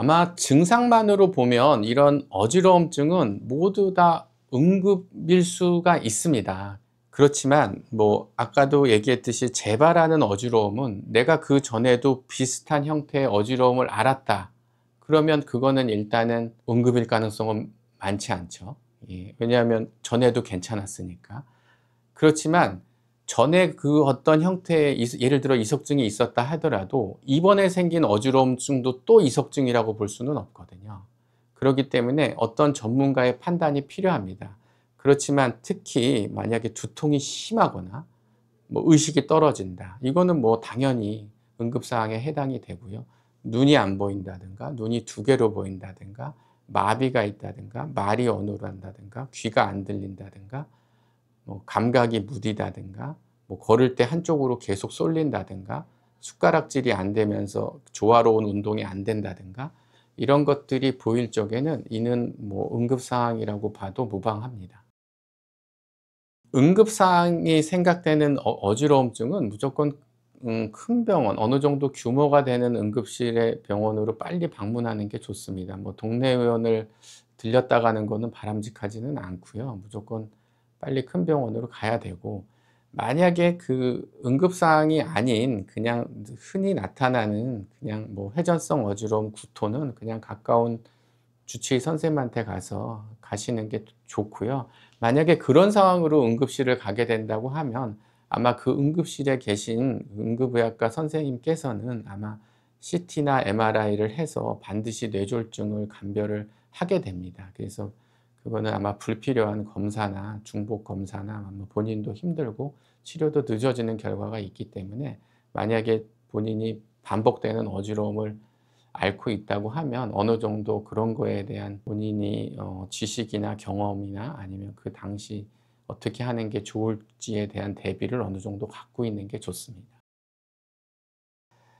아마 증상만으로 보면 이런 어지러움증은 모두 다 응급일 수가 있습니다. 그렇지만 아까도 얘기했듯이 재발하는 어지러움은 내가 그 전에도 비슷한 형태의 어지러움을 앓았다. 그러면 그거는 일단은 응급일 가능성은 많지 않죠. 예, 왜냐하면 전에도 괜찮았으니까. 그렇지만 전에 그 어떤 형태의 예를 들어 이석증이 있었다 하더라도 이번에 생긴 어지러움증도 또 이석증이라고 볼 수는 없거든요. 그렇기 때문에 어떤 전문가의 판단이 필요합니다. 그렇지만 특히 만약에 두통이 심하거나 의식이 떨어진다. 이거는 당연히 응급사항에 해당이 되고요. 눈이 안 보인다든가 눈이 두 개로 보인다든가 마비가 있다든가 말이 어눌한다든가 귀가 안 들린다든가 감각이 무디다든가 걸을 때 한쪽으로 계속 쏠린다든가 숟가락질이 안 되면서 조화로운 운동이 안 된다든가 이런 것들이 보일 적에는 이는 응급사항이라고 봐도 무방합니다. 응급사항이 생각되는 어지러움증은 무조건 큰 병원, 어느 정도 규모가 되는 응급실의 병원으로 빨리 방문하는 게 좋습니다. 동네 의원을 들렸다 가는 거는 바람직하지는 않고요. 무조건 빨리 큰 병원으로 가야 되고, 만약에 그 응급사항이 아닌 그냥 흔히 나타나는 그냥 회전성 어지러움, 구토는 그냥 가까운 주치의 선생님한테 가시는 게 좋고요. 만약에 그런 상황으로 응급실을 가게 된다고 하면 아마 그 응급실에 계신 응급의학과 선생님께서는 아마 CT나 MRI를 해서 반드시 뇌졸중을 감별을 하게 됩니다. 그래서 그거는 아마 불필요한 검사나 중복 검사나 본인도 힘들고 치료도 늦어지는 결과가 있기 때문에, 만약에 본인이 반복되는 어지러움을 앓고 있다고 하면 어느 정도 그런 거에 대한 본인이 지식이나 경험이나 아니면 그 당시 어떻게 하는 게 좋을지에 대한 대비를 어느 정도 갖고 있는 게 좋습니다.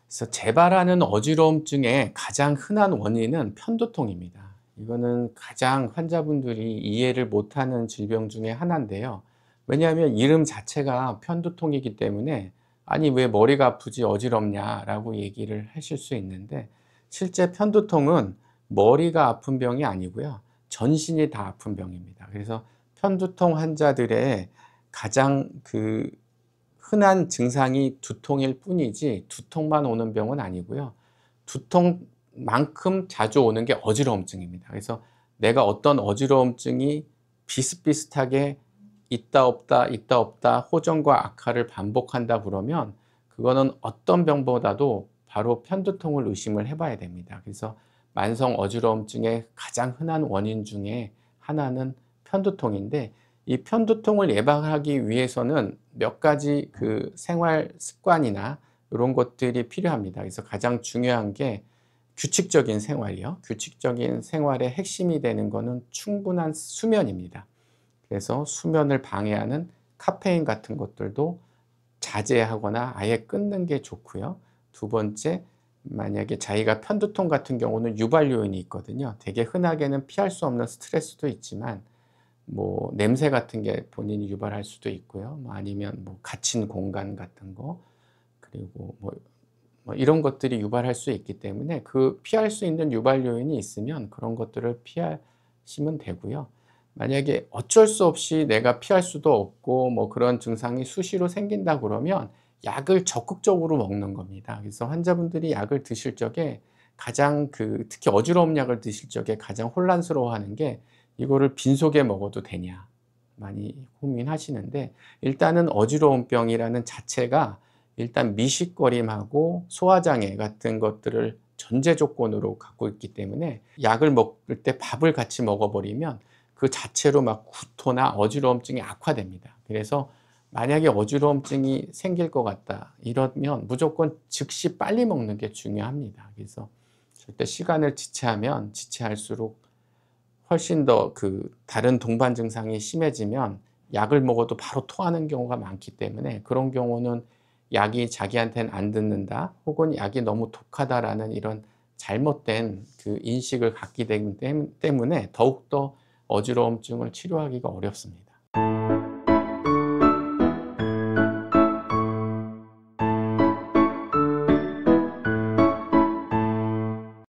그래서 재발하는 어지러움증의 가장 흔한 원인은 편두통입니다. 이거는 가장 환자분들이 이해를 못하는 질병 중에 하나인데요. 왜냐하면 이름 자체가 편두통이기 때문에 아니 왜 머리가 아프지 어지럽냐라고 얘기를 하실 수 있는데, 실제 편두통은 머리가 아픈 병이 아니고요. 전신이 다 아픈 병입니다. 그래서 편두통 환자들의 가장 흔한 증상이 두통일 뿐이지 두통만 오는 병은 아니고요. 두통만큼 자주 오는 게 어지러움증입니다. 그래서 내가 어떤 어지러움증이 비슷비슷하게 있다 없다 있다 없다 호전과 악화를 반복한다 그러면 그거는 어떤 병보다도 바로 편두통을 의심을 해봐야 됩니다. 그래서 만성 어지러움증의 가장 흔한 원인 중에 하나는 편두통인데, 이 편두통을 예방하기 위해서는 몇 가지 생활 습관이나 이런 것들이 필요합니다. 그래서 가장 중요한 게 규칙적인 생활이요. 규칙적인 생활의 핵심이 되는 거는 충분한 수면입니다. 그래서 수면을 방해하는 카페인 같은 것들도 자제하거나 아예 끊는 게 좋고요. 두 번째, 만약에 자기가 편두통 같은 경우는 유발 요인이 있거든요. 되게 흔하게는 피할 수 없는 스트레스도 있지만 냄새 같은 게 본인이 유발할 수도 있고요. 아니면 갇힌 공간 같은 거, 그리고 이런 것들이 유발할 수 있기 때문에 피할 수 있는 유발 요인이 있으면 그런 것들을 피하시면 되고요. 만약에 어쩔 수 없이 내가 피할 수도 없고 그런 증상이 수시로 생긴다 그러면 약을 적극적으로 먹는 겁니다. 그래서 환자분들이 약을 드실 적에 가장 특히 어지러움 약을 드실 적에 가장 혼란스러워하는 게 이거를 빈속에 먹어도 되냐 많이 고민하시는데, 일단은 어지러움병이라는 자체가 일단 미식거림하고 소화장애 같은 것들을 전제 조건으로 갖고 있기 때문에 약을 먹을 때 밥을 같이 먹어버리면 그 자체로 구토나 어지러움증이 악화됩니다. 그래서 만약에 어지러움증이 생길 것 같다 이러면 무조건 즉시 빨리 먹는 게 중요합니다. 그래서 절대 시간을 지체하면 지체할수록 훨씬 더 다른 동반 증상이 심해지면 약을 먹어도 바로 토하는 경우가 많기 때문에, 그런 경우는 약이 자기한테는 안 듣는다 혹은 약이 너무 독하다라는 이런 잘못된 인식을 갖기 때문에 더욱더 어지러움증을 치료하기가 어렵습니다.